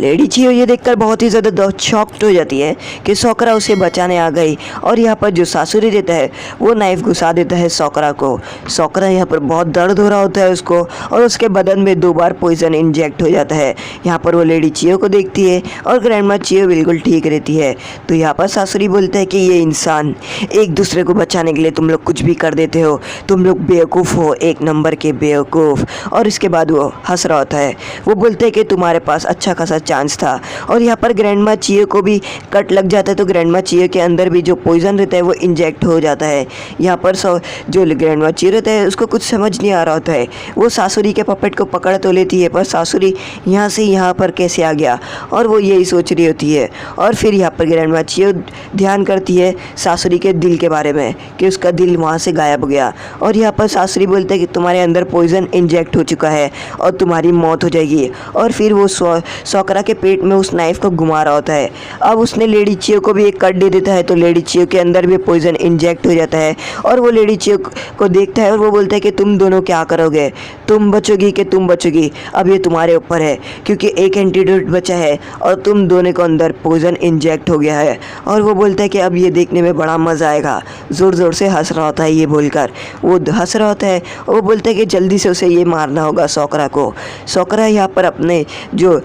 Lady चियो ये देखकर बहुत ही ज़्यादा शॉक्ड हो जाती है कि सोकरा उसे बचाने आ गई। और यहाँ पर जो सासुरी रहता है वो नाइफ घुसा देता है सोकरा को। सोकरा यहाँ पर बहुत दर्द हो रहा होता है उसको, और उसके बदन में 2 बार पॉइजन इंजेक्ट हो जाता है। यहाँ पर वो लेडी चियो को देखती है और ग्रैंडमा चियो बिल्कुल ठीक रहती है। तो यहाँ पर सासुरी बोलता है कि ये इंसान एक दूसरे को बचाने के लिए तुम लोग कुछ भी कर देते हो, तुम लोग बेवकूफ़ हो, 1 नंबर के बेवकूफ़। और इसके बाद वो हंस रहा होता है। वो बोलते हैं कि तुम्हारे पास अच्छा खासा चांस था। और यहाँ पर ग्रैंडमा चियो को भी कट लग जाता है, तो ग्रैंडमा चियो के अंदर भी जो पॉइजन रहता है वो इंजेक्ट हो जाता है। यहाँ पर जो ग्रैंडमा चियो रहता है उसको कुछ समझ नहीं आ रहा होता है। वो सासुरी के पपेट को पकड़ तो लेती है, पर सासुरी यहाँ से यहाँ पर कैसे आ गया, और वो यही सोच रही होती है। और फिर यहाँ पर ग्रैंडमा चियो ध्यान करती है सासुरी के दिल के बारे में कि उसका दिल वहाँ से गायब हो गया। और यहाँ पर सासुरी बोलते हैं कि तुम्हारे अंदर पॉइजन इंजेक्ट हो चुका है और तुम्हारी मौत हो जाएगी। और फिर वो सोकरा के पेट में उस नाइफ को घुमा रहा होता है। अब उसने लेडी चियो को भी एक कट दे देता है, तो लेडी चियो के अंदर भी पॉइजन इंजेक्ट हो जाता है। और वो लेडी चियो को देखता है और वो बोलता है कि तुम दोनों क्या करोगे, तुम बचोगी कि तुम बचोगी, अब ये तुम्हारे ऊपर है, क्योंकि एक एंटीडोट बचा है और तुम दोनों को अंदर पॉइजन इंजेक्ट हो गया है। और वो बोलता है कि अब ये देखने में बड़ा मज़ा आएगा। ज़ोर ज़ोर से हंस रहा होता है ये बोलकर, वो हंस रहा होता है। और वो बोलता है कि जल्दी से उसे ये मारना होगा सोकरा को। सोकरा यहाँ पर अपने जो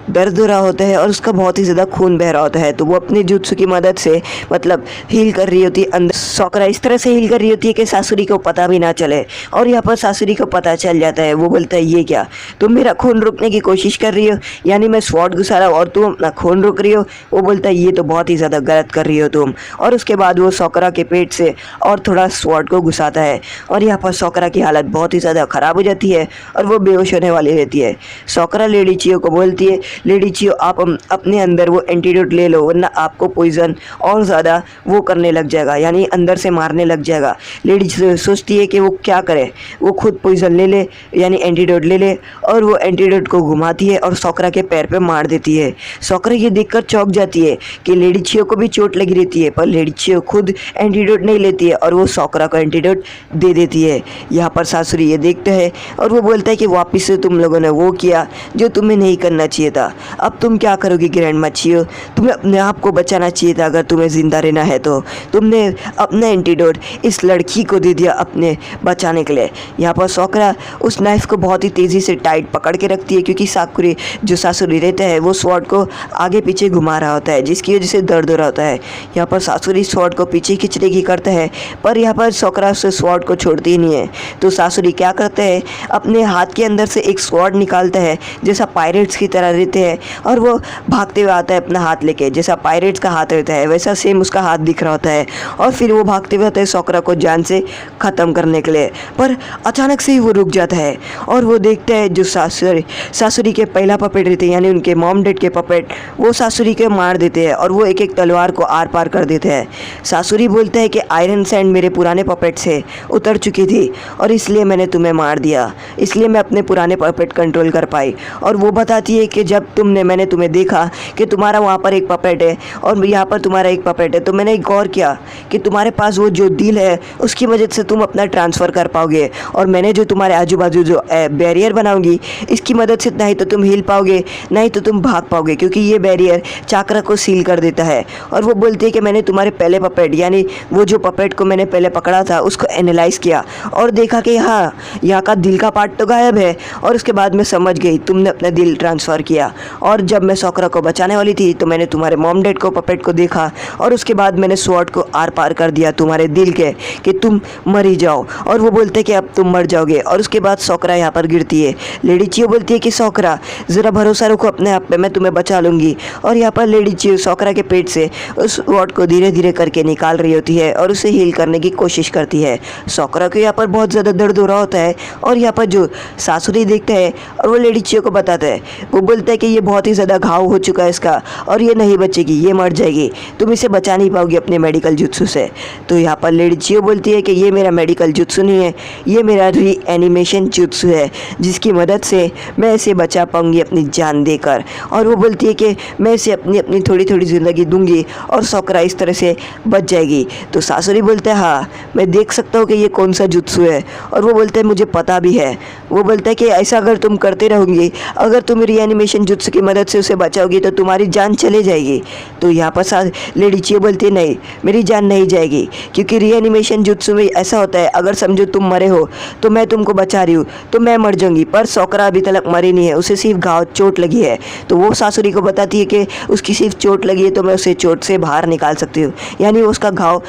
दर्द हो रहा होता है और उसका बहुत ही ज़्यादा खून बह रहा होता है, तो वो अपनी जुत्सु की मदद से मतलब हील कर रही होती है अंदर। सोकरा इस तरह से हील कर रही होती है कि सासुरी को पता भी ना चले। और यहाँ पर सासुरी को पता चल जाता है। वो बोलता है ये क्या, तुम मेरा खून रोकने की कोशिश कर रही हो, यानी मैं स्वॉर्ड घुसा रहा हूँ और तुम अपना खून रोक रही हो। वो बोलता है ये तो बहुत ही ज़्यादा गलत कर रही हो तुम। और उसके बाद वो सोकरा के पेट से और थोड़ा स्वॉर्ड को घुसाता है। और यहाँ पर सोकरा की हालत बहुत ही ज़्यादा ख़राब हो जाती है और वो बेहोश होने वाली रहती है। सोकरा लेडी चियो को बोलती है, लेडी चियो आप अपने अंदर वो एंटीडोट ले लो, वरना आपको पॉइजन और ज़्यादा वो करने लग जाएगा, यानी अंदर से मारने लग जाएगा। लेडी सोचती है कि वो क्या करे, वो खुद पॉइजन ले ले, यानी एंटीडोट ले ले, और वो एंटीडोट को घुमाती है और सोकरा के पैर पे मार देती है। सोकरा ये देखकर चौंक जाती है कि लेडी चियो को भी चोट लगी रहती है, पर लेडी चियो खुद एंटीडोट नहीं लेती है और वो सोकरा को एंटीडोट दे देती है। यहाँ पर सासुरी ये देखते हैं और वो बोलता है कि वापस से तुम लोगों ने वो किया जो तुम्हें नहीं करना चाहिए था। अब तुम क्या करोगी ग्रैंडमा चियो, तुम्हें अपने आप को बचाना चाहिए था। अगर तुम्हें ज़िंदा रहना है तो तुमने अपना एंटीडोट इस लड़की को दे दिया अपने बचाने के लिए। यहाँ पर सोकरा उस नाइफ को बहुत ही तेज़ी से टाइट पकड़ के रखती है, क्योंकि सासुरी रहता है वो स्वॉर्ड को आगे पीछे घुमा रहा होता है, जिसकी वजह से दर्द हो रहा होता है। यहाँ पर सासुरी स्वॉर्ड को पीछे खींचने की करता है, पर यहाँ पर सोकरा उसे स्वॉर्ड को छोड़ती ही नहीं है। तो सासुरी क्या करता है, अपने हाथ के अंदर से एक स्वॉर्ड निकालता है जैसा पायरेट्स की तरह रहते हैं, और वो भागते हुए आता है अपना हाथ लेके, जैसा पायरेट्स का हाथ रहता है वैसा सेम उसका हाथ दिख रहा होता है। और फिर वो भागते हुए आता है सोकरा को जान से ख़त्म करने के लिए, पर अचानक से ही वो रुक जाता है। और वो देखता है जो सासुरी के पहला पपेट रहते हैं, यानी उनके मॉम डैड के पपेट, वो सासुरी के मार देते हैं और वो एक एक तलवार को आर पार कर देते हैं। सासुरी बोलता है कि आयरन सैंड मेरे पुराने पपेट से उतर चुकी थी और इसलिए मैंने तुम्हें मार दिया, इसलिए मैं अपने पुराने पपेट कंट्रोल कर पाई। और वो बताती है कि जब मैंने तुम्हें देखा कि तुम्हारा वहाँ पर एक पपेट है और यहाँ पर तुम्हारा एक पपेट है, तो मैंने गौर किया कि तुम्हारे पास वो जो दिल है उसकी वजह से तुम अपना ट्रांसफ़र कर पाओगे, और मैंने जो तुम्हारे आजू बाजू जो बैरियर बनाऊंगी इसकी मदद से नहीं तो तुम हिल पाओगे नहीं तो तुम भाग पाओगे, क्योंकि ये बैरियर चाकरा को सील कर देता है। और वो बोलती है कि मैंने तुम्हारे पहले पपेट, यानी वो जो पपेट को मैंने पहले पकड़ा था उसको एनालाइज़ किया और देखा कि हाँ यहाँ का दिल का पार्ट तो गायब है, और उसके बाद मैं समझ गई तुमने अपना दिल ट्रांसफ़र किया। और जब मैं सोकरा को बचाने वाली थी तो मैंने तुम्हारे मॉम डैड को पपेट को देखा, और उसके बाद मैंने स्वॉर्ड को आर पार कर दिया तुम्हारे दिल के कि तुम मर ही जाओ। और वो बोलते कि अब तुम मर जाओगे। और उसके बाद सोकरा यहाँ पर गिरती है। लेडी चियो बोलती है कि सोकरा ज़रा भरोसा रखो अपने आप पे, मैं तुम्हें बचा लूँगी। और यहाँ पर लेडी चियो सोकरा के पेट से उस स्वॉर्ड को धीरे धीरे करके निकाल रही होती है और उसे हील करने की कोशिश करती है। सोकरा को यहाँ पर बहुत ज़्यादा दर्द हो रहा होता है, और यहाँ पर जो सासुरी देखता है और वो लेडी चियो को बताता है, वो बोलता है कि ये बहुत ही ज़्यादा घाव हो चुका है इसका, और ये नहीं बचेगी, ये मर जाएगी, तुम इसे बचा नहीं पाओगी अपने मेडिकल जुत्सु से। तो यहाँ पर लेडी चियो बोलती है कि ये मेरा मेडिकल जुत्सु नहीं है, ये मेरा रीएनिमेशन जुत्सु है, जिसकी मदद से मैं इसे बचा पाऊंगी अपनी जान देकर। और वो बोलती है कि मैं इसे अपनी थोड़ी थोड़ी ज़िंदगी दूंगी और सोकरा इस तरह से बच जाएगी। तो सासुरी बोलता है हाँ मैं देख सकता हूँ कि ये कौन सा जुत्सु है, और वो बोलता है मुझे पता भी है। वो बोलता है कि ऐसा अगर तुम करते रहोगे, अगर तुम रीएनिमेशन जुत्सु की मदद से उसे बचाओगी तो तुम्हारी जान चले जाएगी। तो यहाँ पर लेडी चियो बोलती है नहीं, मेरी जान नहीं जाएगी, क्योंकि रीएनिमेशन जुत्सु में ऐसा होता है, अगर समझो तुम मरे हो तो मैं तुमको बचा रही हूँ तो मैं मर जाऊंगी, पर सोकरा अभी तक मरी नहीं है, उसे सिर्फ घाव चोट लगी है। तो वो सासुरी को बताती है कि उसकी सिर्फ चोट लगी है तो मैं उसे चोट से बाहर निकाल सकती हूँ, यानी उसका घाव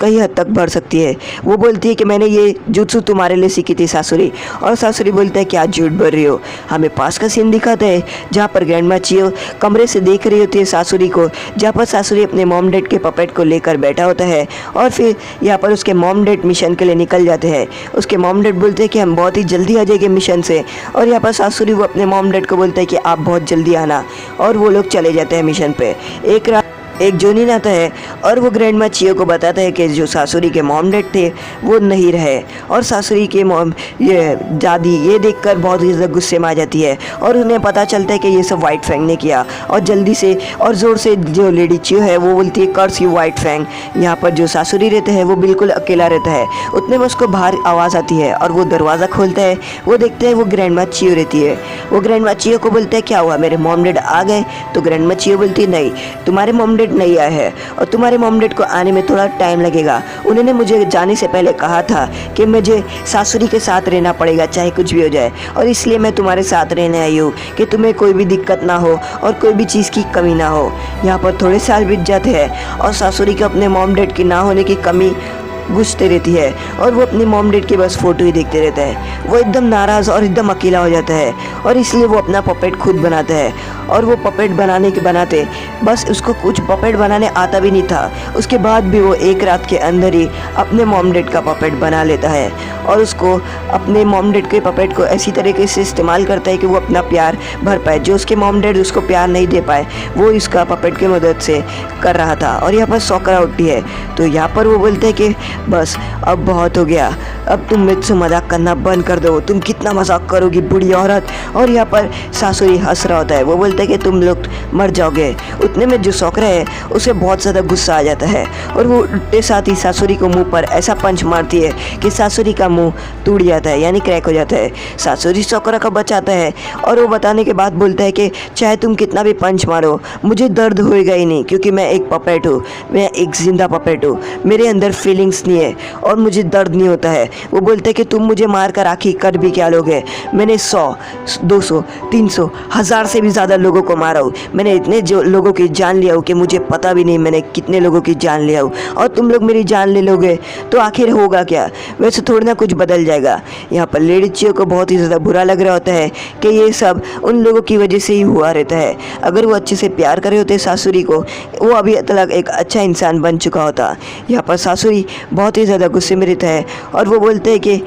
कई हद तक बढ़ सकती है। वो बोलती है कि मैंने ये जुत्सु तुम्हारे लिए सीखी थी सासुरी। और सासुरी बोलता है क्या झूठ बोल रही हो। हमें पास का सीन दिखाता है जहाँ पर ग्रैंडमा चियो कमरे से देख रही होती है सासुरी को, जहाँ पर सासुरी अपने मॉम डैड के पपेट को लेकर बैठा होता है। और फिर यहाँ पर उसके मॉम डैड मिशन के लिए निकल जाते हैं। उसके मॉम डैड बोलते हैं कि हम बहुत ही जल्दी आ जाएंगे मिशन से। और यहाँ पर सासुरी वो अपने मॉम डैड को बोलता है कि आप बहुत जल्दी आना, और वो लोग चले जाते हैं मिशन पे। एक रात एक जोनिन आता है और वो ग्रैंडमा चियो को बताता है कि जो सासुरी के मॉम डैड थे वो नहीं रहे। और सासुरी के मॉम ये दादी ये देखकर बहुत ही ज़्यादा गुस्से में आ जाती है और उन्हें पता चलता है कि ये सब वाइट फैंग ने किया। और जल्दी से और ज़ोर से जो लेडी चियो है वो बोलती है कर्स यू वाइट फैंग। यहाँ पर जो सासुरी रहता है वो बिल्कुल अकेला रहता है। उतने में उसको बाहर आवाज़ आती है और वो दरवाज़ा खोलता है। वो देखते हैं वो ग्रैंडमा चियो रहती है। वो ग्रैंडमा चियो को बोलता है क्या हुआ, मेरे मॉम डैड आ गए। तो ग्रैंडमा चियो बोलती है नहीं, तुम्हारे मॉम नहीं आया है और तुम्हारे मॉम डैड को आने में थोड़ा टाइम लगेगा। उन्होंने मुझे जाने से पहले कहा था कि मुझे सासुरी के साथ रहना पड़ेगा चाहे कुछ भी हो जाए, और इसलिए मैं तुम्हारे साथ रहने आई हूँ कि तुम्हें कोई भी दिक्कत ना हो और कोई भी चीज़ की कमी ना हो। यहाँ पर थोड़े साल बीत जाते हैं और सासुरी को अपने मॉम डैड की ना होने की कमी गुस्से रहती है और वो अपनी मॉम डैड की बस फ़ोटो ही देखते रहता है। वो एकदम नाराज़ और एकदम अकेला हो जाता है और इसलिए वो अपना पपेट खुद बनाता है। और वो पपेट बनाते बस उसको कुछ पपेट बनाने आता भी नहीं था, उसके बाद भी वो एक रात के अंदर ही अपने मॉम डैड का पपेट बना लेता है और उसको अपने मॉम डैड के पपेट को ऐसी तरीके से इस्तेमाल करता है कि वो अपना प्यार भर पाए। जो उसके मॉम डैड उसको प्यार नहीं दे पाए वो इसका पपेट की मदद से कर रहा था। और यहाँ पर सोकरा उठती है तो यहाँ पर वो बोलते हैं कि बस अब बहुत हो गया, अब तुम मुझसे मजाक करना बंद कर दो, तुम कितना मजाक करोगी बुढ़ी औरत। और यहाँ पर सासुरी हंस रहा होता है। वो बोलता है कि तुम लोग मर जाओगे। उतने में जो सोकरा है उसे बहुत ज़्यादा गुस्सा आ जाता है और वो उठते साथ ही सासुरी को मुंह पर ऐसा पंच मारती है कि सासुरी का मुंह टूट जाता है, यानी क्रैक हो जाता है। सासुरी सोकरा को बचाता है और वो बताने के बाद बोलता है कि चाहे तुम कितना भी पंच मारो मुझे दर्द होएगा ही नहीं, क्योंकि मैं एक पपेट हूँ, मैं एक जिंदा पपेट हूँ, मेरे अंदर फीलिंग्स नहीं है और मुझे दर्द नहीं होता है। वो बोलते हैं कि तुम मुझे मार कर आखिर कर भी क्या लोगे, मैंने 100, 200, 300, 1000 से भी ज़्यादा लोगों को मारा हूँ, मैंने इतने जो लोगों की जान लिया हूँ कि मुझे पता भी नहीं मैंने कितने लोगों की जान लिया हूँ, और तुम लोग मेरी जान ले लोगे तो आखिर होगा क्या, वैसे थोड़ी ना कुछ बदल जाएगा। यहाँ पर लेडी चियो को बहुत ही ज़्यादा बुरा लग रहा होता है कि ये सब उन लोगों की वजह से ही हुआ रहता है। अगर वो अच्छे से प्यार करे होते सासुरी को, वो अभी तक एक अच्छा इंसान बन चुका होता। यहाँ पर सासुरी बहुत ही ज़्यादा गुस्से में रहता है और वो बोलते हैं कि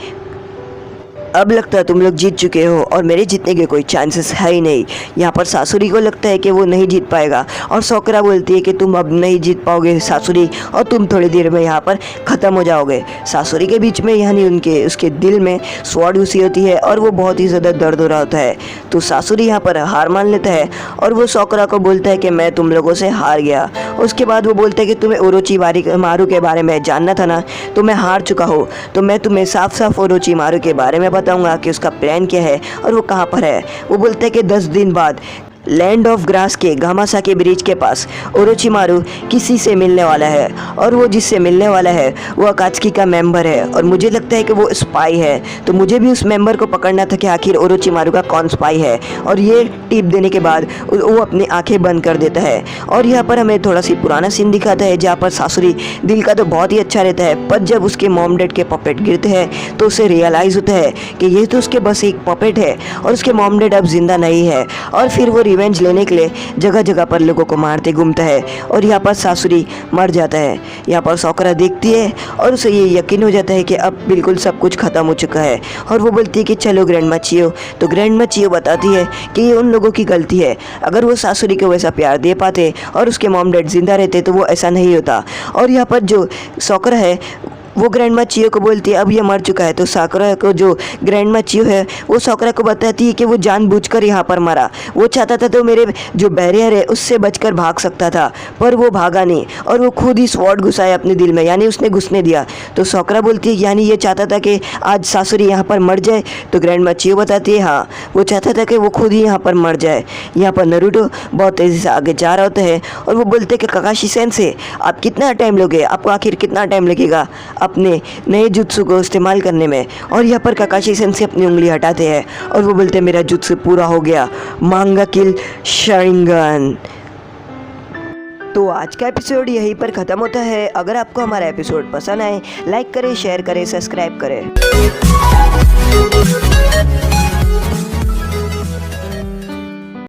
अब लगता है तुम लोग जीत चुके हो और मेरे जीतने के कोई चांसेस है ही नहीं। यहाँ पर सासुरी को लगता है कि वो नहीं जीत पाएगा और सोकरा बोलती है कि तुम अब नहीं जीत पाओगे सासुरी, और तुम थोड़ी देर में यहाँ पर ख़त्म हो जाओगे। सासुरी के बीच में यानी उसके दिल में स्वॉर्ड घुसी होती है और वो बहुत ही ज़्यादा दर्द हो रहा होता है। तो सासुरी यहाँ पर हार मान लेता है और वो सोकरा को बोलता है कि मैं तुम लोगों से हार गया। उसके बाद वो बोलता है कि तुम्हें ओरोची मारू के बारे में जानना था ना, तो मैं हार चुका हूँ, तो मैं तुम्हें साफ साफ ओरोची मारू के बारे में बताऊंगा कि उसका प्लान क्या है और वो कहाँ पर है। वो बोलते हैं कि 10 दिन बाद लैंड ऑफ ग्रास के गामासाकी ब्रिज के पास ओरोचिमारू किसी से मिलने वाला है और वो जिससे मिलने वाला है वो अकात्सुकी का मेंबर है और मुझे लगता है कि वो स्पाई है। तो मुझे भी उस मेंबर को पकड़ना था कि आखिर ओरोचिमारू का कौन स्पाई है। और ये टिप देने के बाद वो अपनी आंखें बंद कर देता है। और यहाँ पर हमें थोड़ा सी पुराना सीन दिखाता है जहाँ पर सासुरी दिल का तो बहुत ही अच्छा रहता है, पर जब उसके मॉम डैड के पपेट गिरते हैं तो उसे रियलाइज़ होता है कि ये तो उसके बस एक पपेट है और उसके मॉम डैड अब जिंदा नहीं है। और फिर वो रिवेंज लेने के लिए जगह जगह पर लोगों को मारते घूमता है और यहाँ पर सासुरी मर जाता है। यहाँ पर सोकरा देखती है और उसे ये यकीन हो जाता है कि अब बिल्कुल सब कुछ ख़त्म हो चुका है और वो बोलती है कि चलो ग्रैंडमा चियो। तो ग्रैंडमा चियो बताती है कि ये उन लोगों की गलती है, अगर वो सासुरी को वैसा प्यार दे पाते और उसके मॉम डैड जिंदा रहते तो वो ऐसा नहीं होता। और यहाँ पर जो सोकरा है वो ग्रैंडमा चियो को बोलती है अब ये मर चुका है। तो साकुरा को जो ग्रैंडमा चियो है वो साकुरा को बताती है कि वो जानबूझकर यहाँ पर मरा, वो चाहता था तो मेरे जो बैरियर है उससे बचकर भाग सकता था, पर वो भागा नहीं और वो खुद ही स्वॉर्ड घुसाया अपने दिल में, यानी उसने घुसने दिया। तो साकुरा बोलती है यानी ये चाहता था कि आज सासुरी यहाँ पर मर जाए। तो ग्रैंडमा चियो बताती है हाँ, वो चाहता था कि वो खुद ही यहाँ पर मर जाए। यहाँ पर नारुतो बहुत तेज़ी से आगे जा रहा होता है और वो बोलते हैं कि काकाशी सेंसे आप कितना टाइम लोगे, आपको आखिर कितना टाइम लगेगा अपने नए जुत्सु को इस्तेमाल करने में। और यहाँ पर काकाशी सेंसे अपनी उंगली हटाते हैं और वो बोलते हैं मेरा जुत्सु पूरा हो गया, मांगा किल शारिंगन। तो आज का एपिसोड यहीं पर ख़त्म होता है। अगर आपको हमारा एपिसोड पसंद आए लाइक करें, शेयर करें, सब्सक्राइब करें।